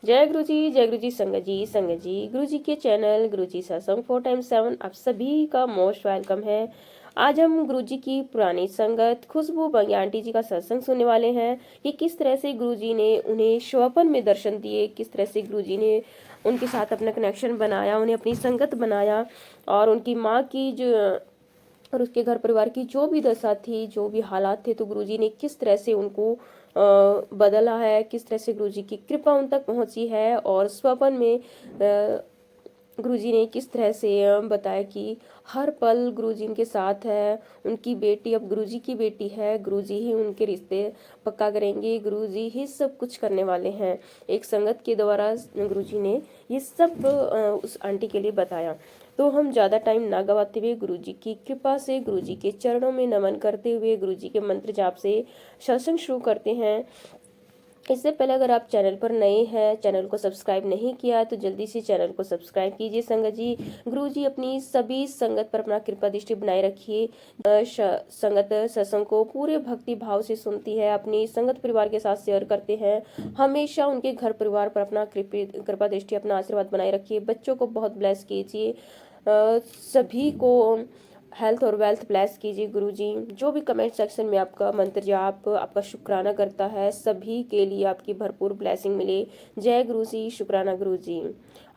जय गुरु जी संगत जी गुरु जी के चैनल गुरु जी सत्संग 4x7 आप सभी का मोस्ट वेलकम है। आज हम गुरु जी की पुरानी संगत खुशबू बंगिया आंटी जी का सत्संग सुनने वाले हैं कि किस तरह से गुरु जी ने उन्हें स्वप्न में दर्शन दिए, किस तरह से गुरु जी ने उनके साथ अपना कनेक्शन बनाया, उन्हें अपनी संगत बनाया और उनकी माँ की जो और उसके घर परिवार की जो भी दशा थी, जो भी हालात थे, तो गुरुजी ने किस तरह से उनको बदला है, किस तरह से गुरुजी की कृपा उन तक पहुंची है और स्वप्न में गुरुजी ने किस तरह से बताया कि हर पल गुरुजी इनके साथ है। उनकी बेटी अब गुरुजी की बेटी है, गुरुजी ही उनके रिश्ते पक्का करेंगे, गुरुजी ही सब कुछ करने वाले हैं। एक संगत के द्वारा गुरुजी ने ये सब उस आंटी के लिए बताया। तो हम ज़्यादा टाइम ना गवाते हुए गुरुजी की कृपा से गुरुजी के चरणों में नमन करते हुए गुरुजी के मंत्र जाप से सत्संग शुरू करते हैं। इससे पहले अगर आप चैनल पर नए हैं, चैनल को सब्सक्राइब नहीं किया तो जल्दी से चैनल को सब्सक्राइब कीजिए। संगत जी, गुरु जी अपनी सभी संगत पर अपना कृपा दृष्टि बनाए रखिए। संगत सत्संग को पूरे भक्ति भाव से सुनती है, अपनी संगत परिवार के साथ शेयर करते हैं। हमेशा उनके घर परिवार पर अपना कृपा दृष्टि, अपना आशीर्वाद बनाए रखिए। बच्चों को बहुत ब्लेस कीजिए, सभी को हेल्थ और वेल्थ ब्लेस कीजिए। गुरुजी जो भी कमेंट सेक्शन में आपका मंत्र जाप आपका शुक्राना करता है, सभी के लिए आपकी भरपूर ब्लेसिंग मिले। जय गुरु जी, शुक्राना गुरु जी।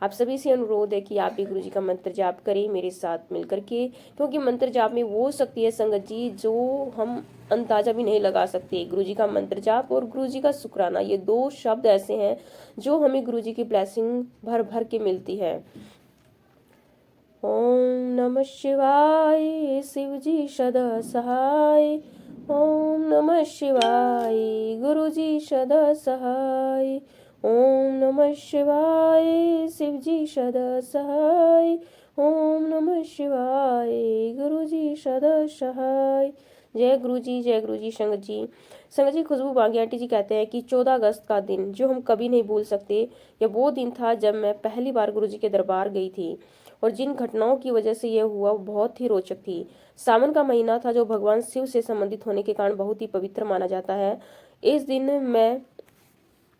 आप सभी से अनुरोध है कि आप भी गुरु जी का मंत्र जाप करें मेरे साथ मिलकर के, क्योंकि मंत्र जाप में वो शक्ति है संगत जी जो हम अंदाजा भी नहीं लगा सकते। गुरु जी का मंत्र जाप और गुरु जी का शुक्राना, ये दो शब्द ऐसे हैं जो हमें गुरु जी की ब्लेसिंग भर भर के मिलती है। ओम नमः शिवाय, शिव जी सदा सहाय। ओम नमः शिवाय, गुरु जी सदा सहाय। ओम नमः शिवाय, शिव जी सदा सहाय। ओम नमः शिवाय, गुरु जी सदा सहाय। जय गुरु जी, जय गुरु जी। संगत जी खुशबू बांगिया आंटी जी कहते हैं कि 14 अगस्त का दिन जो हम कभी नहीं भूल सकते, यह वो दिन था जब मैं पहली बार गुरु जी के दरबार गई थी और जिन घटनाओं की वजह से यह हुआ वो बहुत ही रोचक थी। सावन का महीना था जो भगवान शिव से संबंधित होने के कारण बहुत ही पवित्र माना जाता है। इस दिन मैं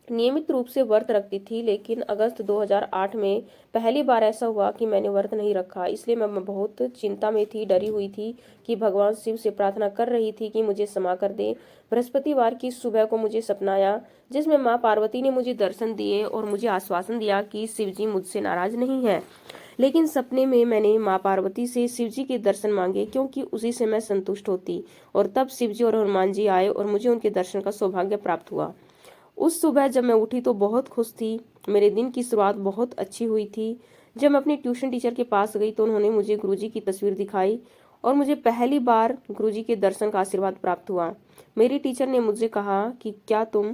नियमित रूप से व्रत रखती थी, लेकिन अगस्त 2008 में पहली बार ऐसा हुआ कि मैंने व्रत नहीं रखा। इसलिए मैं बहुत चिंता में थी, डरी हुई थी कि भगवान शिव से प्रार्थना कर रही थी कि मुझे क्षमा कर दे। बृहस्पतिवार की सुबह को मुझे सपना आया जिसमें माँ पार्वती ने मुझे दर्शन दिए और मुझे आश्वासन दिया कि शिव जी मुझसे नाराज नहीं है। लेकिन सपने में मैंने माँ पार्वती से शिवजी के दर्शन मांगे, क्योंकि उसी से मैं संतुष्ट होती। और तब शिवजी और हनुमान जी आए और मुझे उनके दर्शन का सौभाग्य प्राप्त हुआ। उस सुबह जब मैं उठी तो बहुत खुश थी, मेरे दिन की शुरुआत बहुत अच्छी हुई थी। जब मैं अपनी ट्यूशन टीचर के पास गई तो उन्होंने मुझे गुरुजी की तस्वीर दिखाई और मुझे पहली बार गुरुजी के दर्शन का आशीर्वाद प्राप्त हुआ। मेरी टीचर ने मुझे कहा कि क्या तुम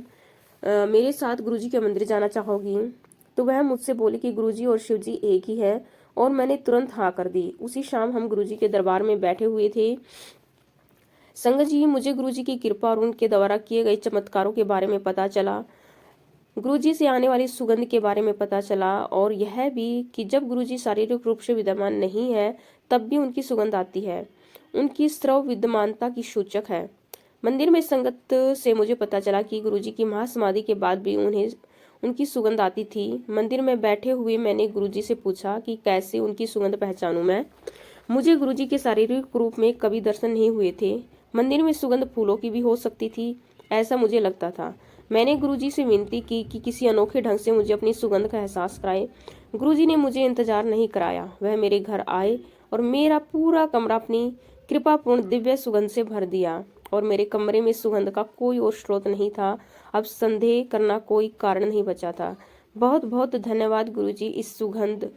मेरे साथ गुरुजी के मंदिर जाना चाहोगी? तो वह मुझसे बोली कि गुरुजी और शिवजी एक ही है, और मैंने तुरंत हाँ कर दी। उसी शाम हम गुरुजी के दरबार में बैठे हुए थे। संगत जी, मुझे गुरुजी की कृपा और उनके द्वारा किए गए चमत्कारों के बारे में पता चला। गुरुजी से आने वाली सुगंध के बारे में पता चला और यह भी कि जब गुरुजी शारीरिक रूप से विद्यमान नहीं है तब भी उनकी सुगंध आती है। उनकी स्रव विद्यमानता की सूचक है। मंदिर में संगत से मुझे पता चला कि गुरुजी की महासमाधि के बाद भी उन्हें उनकी सुगंध आती थी। मंदिर में बैठे हुए मैंने गुरुजी से पूछा कि कैसे उनकी सुगंध पहचानूं मैं। मुझे गुरुजी के शारीरिक रूप में कभी दर्शन नहीं हुए थे। मंदिर में सुगंध फूलों की भी हो सकती थी, ऐसा मुझे लगता था। मैंने गुरुजी से विनती की कि किसी अनोखे ढंग से मुझे अपनी सुगंध का एहसास कराए। गुरुजी ने मुझे इंतजार नहीं कराया, वह मेरे घर आए और मेरा पूरा कमरा अपनी कृपापूर्ण दिव्य सुगंध से भर दिया। और मेरे कमरे में सुगंध का कोई और स्रोत नहीं था। अब संदेह करना कोई कारण नहीं बचा था। बहुत बहुत धन्यवाद गुरुजी इस सुगंध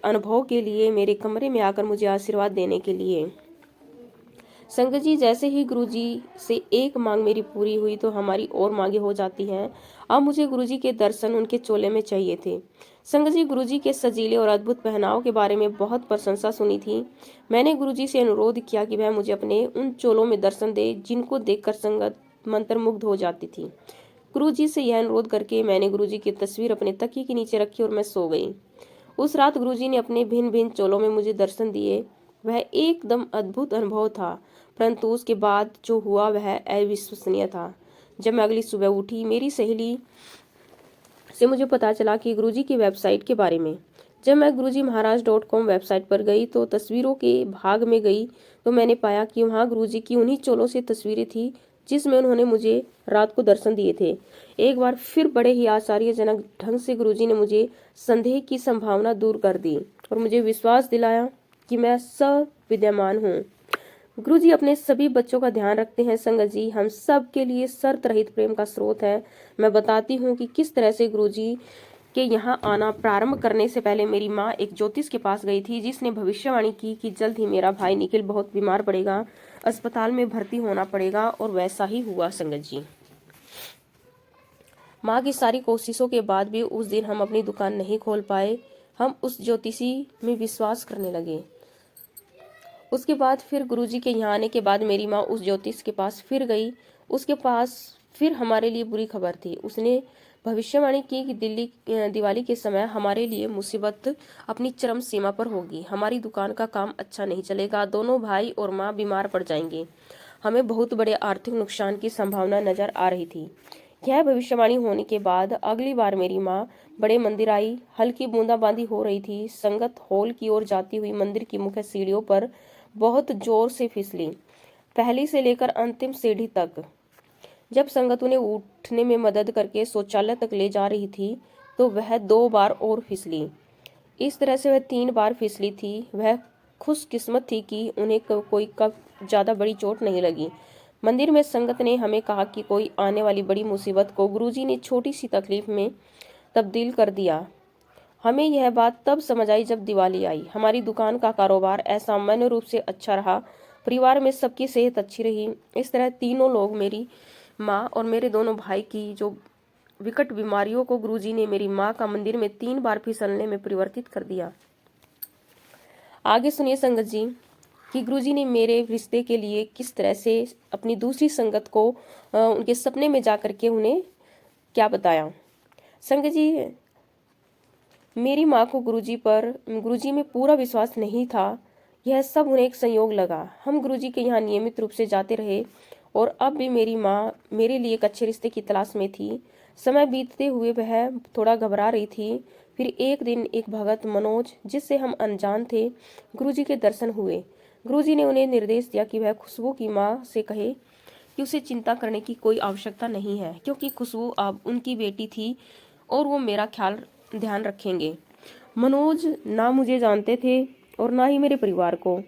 अनुभव के लिए, मेरे कमरे में आकर मुझे आशीर्वाद देने के लिए। संगत जी, जैसे ही गुरुजी से एक मांग मेरी पूरी हुई तो हमारी और मांगे हो जाती हैं। अब मुझे गुरुजी के दर्शन उनके चोले में चाहिए थे। संगत जी, गुरुजी के सजीले और अद्भुत पहनाव के बारे में बहुत प्रशंसा सुनी थी। मैंने गुरुजी से अनुरोध किया कि वह मुझे अपने उन चोलों में दर्शन दे जिनको देखकर संगत मंत्रमुग्ध हो जाती थी। गुरुजी से यह अनुरोध करके मैंने गुरुजी की तस्वीर अपने तकिए के नीचे रखी और मैं सो गई। उस रात गुरुजी ने अपने भिन्न भिन्न चोलों में मुझे दर्शन दिए। वह एकदम अद्भुत अनुभव था, परंतु उसके बाद जो हुआ वह अविश्वसनीय था। जब मैं अगली सुबह उठी, मेरी सहेली से मुझे पता चला कि गुरुजी की वेबसाइट के बारे में। जब मैं gurujimaharaj.com वेबसाइट पर गई तो तस्वीरों के भाग में गई तो मैंने पाया कि वहाँ गुरुजी की उन्हीं चोलों से तस्वीरें थी जिसमें उन्होंने मुझे रात को दर्शन दिए थे। एक बार फिर बड़े ही आश्चर्यजनक ढंग से गुरुजी ने मुझे संदेह की संभावना दूर कर दी और मुझे विश्वास दिलाया कि मैं सविद्यमान हूँ। गुरुजी अपने सभी बच्चों का ध्यान रखते हैं। संगत जी हम सब के लिए शर्त रहित प्रेम का स्रोत है। मैं बताती हूँ कि किस तरह से गुरुजी के यहाँ आना प्रारंभ करने से पहले मेरी माँ एक ज्योतिष के पास गई थी जिसने भविष्यवाणी की कि जल्द ही मेरा भाई निखिल बहुत बीमार पड़ेगा, अस्पताल में भर्ती होना पड़ेगा, और वैसा ही हुआ। संगत जी माँ की सारी कोशिशों के बाद भी उस दिन हम अपनी दुकान नहीं खोल पाए। हम उस ज्योतिषी में विश्वास करने लगे। उसके बाद फिर गुरुजी के यहाँ आने के बाद मेरी माँ उस ज्योतिष के पास फिर गई। उसके पास फिर हमारे लिए बुरी खबर थी। उसने भविष्यवाणी की कि दिवाली के समय हमारे लिए मुसीबत अपनी चरम सीमा पर होगी। हमारी दुकान का काम अच्छा नहीं चलेगा, दोनों भाई और माँ बीमार पड़ जाएंगे, हमें बहुत बड़े आर्थिक नुकसान की संभावना नजर आ रही थी। यह भविष्यवाणी होने के बाद अगली बार मेरी माँ बड़े मंदिर आई। हल्की बूंदाबांदी हो रही थी। संगत हॉल की ओर जाती हुई मंदिर की मुख्य सीढ़ियों पर बहुत जोर से फिसली, पहली से लेकर अंतिम सीढ़ी तक। जब संगत उन्हें उठने में मदद करके शौचालय तक ले जा रही थी तो वह 2 बार और फिसली। इस तरह से वह 3 बार फिसली थी। वह खुशकिस्मत थी कि उन्हें कोई ज्यादा बड़ी चोट नहीं लगी। मंदिर में संगत ने हमें कहा कि कोई आने वाली बड़ी मुसीबत को गुरुजी ने छोटी सी तकलीफ में तब्दील कर दिया। हमें यह बात तब समझ आई जब दिवाली आई। हमारी दुकान का कारोबार असामान्य रूप से अच्छा रहा। परिवार में सबकी सेहत अच्छी रही। इस तरह तीनों लोग, मेरी माँ और मेरे दोनों भाई की जो विकट बीमारियों को गुरुजी ने मेरी माँ का मंदिर में 3 बार फिसलने में परिवर्तित कर दिया। आगे सुनिए संगत जी कि गुरुजी ने मेरे रिश्ते के लिए किस तरह से अपनी दूसरी संगत को उनके सपने में जाकर के उन्हें क्या बताया। संगत जी मेरी माँ को गुरुजी में पूरा विश्वास नहीं था। यह सब उन्हें एक संयोग लगा। हम गुरुजी के यहाँ नियमित रूप से जाते रहे और अब भी मेरी माँ मेरे लिए एक अच्छे रिश्ते की तलाश में थी। समय बीतते हुए वह थोड़ा घबरा रही थी। फिर एक दिन एक भगत मनोज, जिससे हम अनजान थे, गुरुजी के दर्शन हुए। गुरुजी ने उन्हें निर्देश दिया कि वह खुशबू की माँ से कहे कि उसे चिंता करने की कोई आवश्यकता नहीं है, क्योंकि खुशबू अब उनकी बेटी थी और वो मेरा ध्यान रखेंगे। मनोज ना मुझे जानते थे और ना ही मेरे परिवार को,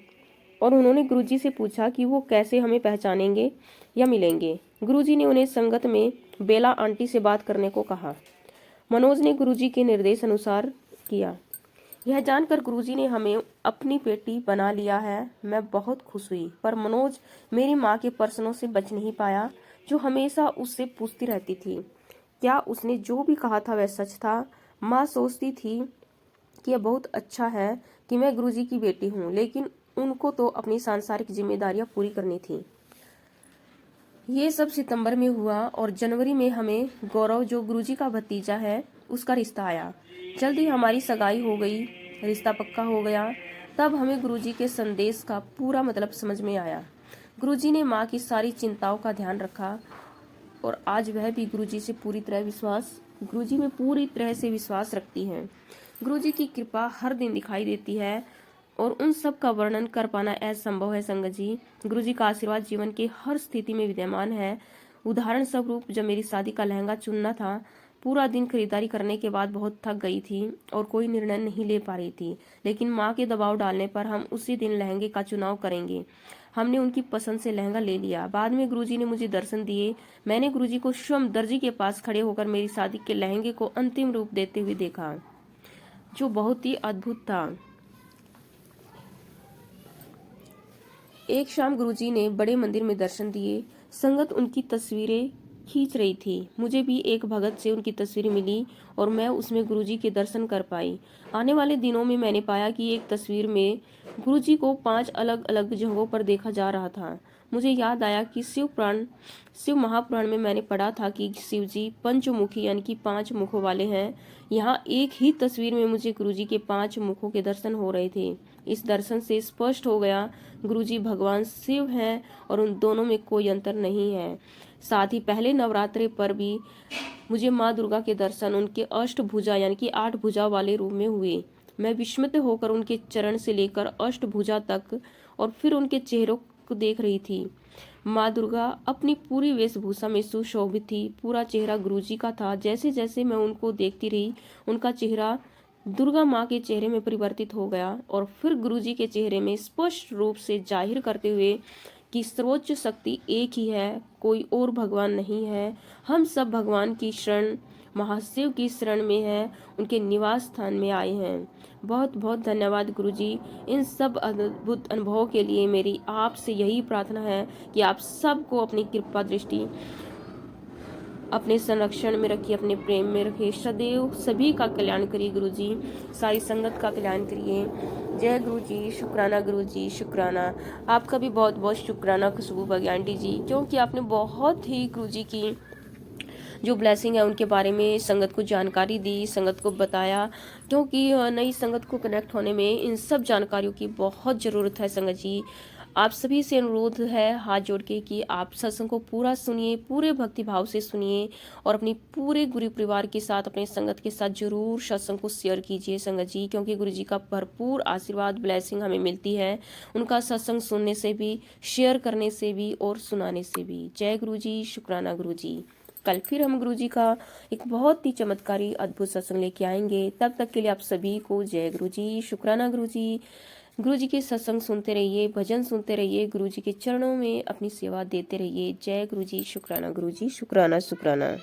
और उन्होंने गुरुजी से पूछा कि वो कैसे हमें पहचानेंगे या मिलेंगे। गुरुजी ने उन्हें संगत में बेला आंटी से बात करने को कहा। मनोज ने गुरुजी के निर्देश अनुसार किया। यह जानकर गुरुजी ने हमें अपनी बेटी बना लिया है। मैं बहुत खुश हुई, पर मनोज मेरी माँ के प्रश्नों से बच नहीं पाया, जो हमेशा उससे पूछती रहती थी क्या उसने जो भी कहा था वह सच था। माँ सोचती थी कि यह बहुत अच्छा है कि मैं गुरुजी की बेटी हूँ, लेकिन उनको तो अपनी सांसारिक जिम्मेदारियां पूरी करनी थी। ये सब सितंबर में हुआ और जनवरी में हमें गौरव, जो गुरुजी का भतीजा है, उसका रिश्ता आया। जल्दी हमारी सगाई हो गई, रिश्ता पक्का हो गया। तब हमें गुरुजी के संदेश का पूरा मतलब समझ में आया। गुरुजी ने माँ की सारी चिंताओं का ध्यान रखा और आज वह भी गुरुजी में पूरी तरह से विश्वास रखती हैं। गुरुजी की कृपा हर दिन दिखाई देती है और उन सब का वर्णन कर पाना असंभव है। संगत जी गुरुजी का आशीर्वाद जीवन के हर स्थिति में विद्यमान है। उदाहरण स्वरूप जब मेरी शादी का लहंगा चुनना था, पूरा दिन खरीदारी करने के बाद बहुत थक गई थी और कोई निर्णय नहीं ले पा रही थी, लेकिन माँ के दबाव डालने पर हम उसी दिन लहंगे का चुनाव करेंगे। हमने उनकी पसंद से लहंगा ले लिया। बाद में गुरुजी ने मुझे दर्शन दिए। मैंने गुरुजी को स्वयं दर्जी के पास खड़े होकर मेरी शादी के लहंगे को अंतिम रूप देते हुए देखा, जो बहुत ही अद्भुत था। एक शाम गुरुजी ने बड़े मंदिर में दर्शन दिए। संगत उनकी तस्वीरें खींच रही थी। मुझे भी एक भगत से उनकी तस्वीर मिली और मैं उसमें गुरुजी के दर्शन कर पाई। आने वाले दिनों में मैंने पाया कि एक तस्वीर में गुरुजी को 5 अलग अलग जगहों पर देखा जा रहा था। मुझे याद आया कि शिव महापुराण में मैंने पढ़ा था कि शिव जी पंचमुखी यानी कि 5 मुखों वाले हैं। यहाँ एक ही तस्वीर में मुझे गुरुजी के 5 मुखों के दर्शन हो रहे थे। इस दर्शन से स्पष्ट हो गया गुरुजी भगवान शिव हैं और उन दोनों में कोई अंतर नहीं है। साथ ही पहले नवरात्रे पर भी मुझे माँ दुर्गा के दर्शन उनके अष्टभुजा यानी कि 8 भुजा वाले रूप में हुए। मैं विस्मित होकर उनके चरण से लेकर अष्टभुजा तक और फिर उनके चेहरों को देख रही थी। माँ दुर्गा अपनी पूरी वेशभूषा में सुशोभित थी। पूरा चेहरा गुरुजी का था। जैसे जैसे मैं उनको देखती रही, उनका चेहरा दुर्गा माँ के चेहरे में परिवर्तित हो गया और फिर गुरुजी के चेहरे में स्पष्ट रूप से जाहिर करते हुए कि सर्वोच्च शक्ति एक ही है, कोई और भगवान नहीं है। हम सब भगवान की शरण, महाशिव की शरण में है, उनके निवास स्थान में आए हैं। बहुत बहुत धन्यवाद गुरुजी, इन सब अद्भुत अनुभवों के लिए। मेरी आपसे यही प्रार्थना है कि आप सबको अपनी कृपा दृष्टि अपने संरक्षण में रखिए, अपने प्रेम में रखिए। सदैव सभी का कल्याण करिए गुरुजी, सारी संगत का कल्याण करिए। जय गुरुजी, शुक्राना गुरुजी, शुक्राना। आपका भी बहुत बहुत शुक्राना खुशबू बग्यानी जी, क्योंकि आपने बहुत ही गुरुजी की जो ब्लेसिंग है उनके बारे में संगत को जानकारी दी, संगत को बताया, क्योंकि नई संगत को कनेक्ट होने में इन सब जानकारियों की बहुत ज़रूरत है। संगत जी, आप सभी से अनुरोध है हाथ जोड़ के कि आप सत्संग को पूरा सुनिए, पूरे भक्ति भाव से सुनिए और अपनी पूरे गुरु परिवार के साथ, अपने संगत के साथ जरूर सत्संग को शेयर कीजिए संगत जी, क्योंकि गुरु जी का भरपूर आशीर्वाद ब्लेसिंग हमें मिलती है उनका सत्संग सुनने से भी, शेयर करने से भी और सुनाने से भी। जय गुरु जी, शुक्राना गुरु जी। कल फिर हम गुरु जी का एक बहुत ही चमत्कारी अद्भुत सत्संग लेके आएंगे। तब तक के लिए आप सभी को जय गुरु जी, शुक्राना गुरु जी। गुरु जी के सत्संग सुनते रहिए, भजन सुनते रहिए, गुरु जी के चरणों में अपनी सेवा देते रहिए। जय गुरु जी, शुक्राना गुरु जी, शुक्राना शुक्राना।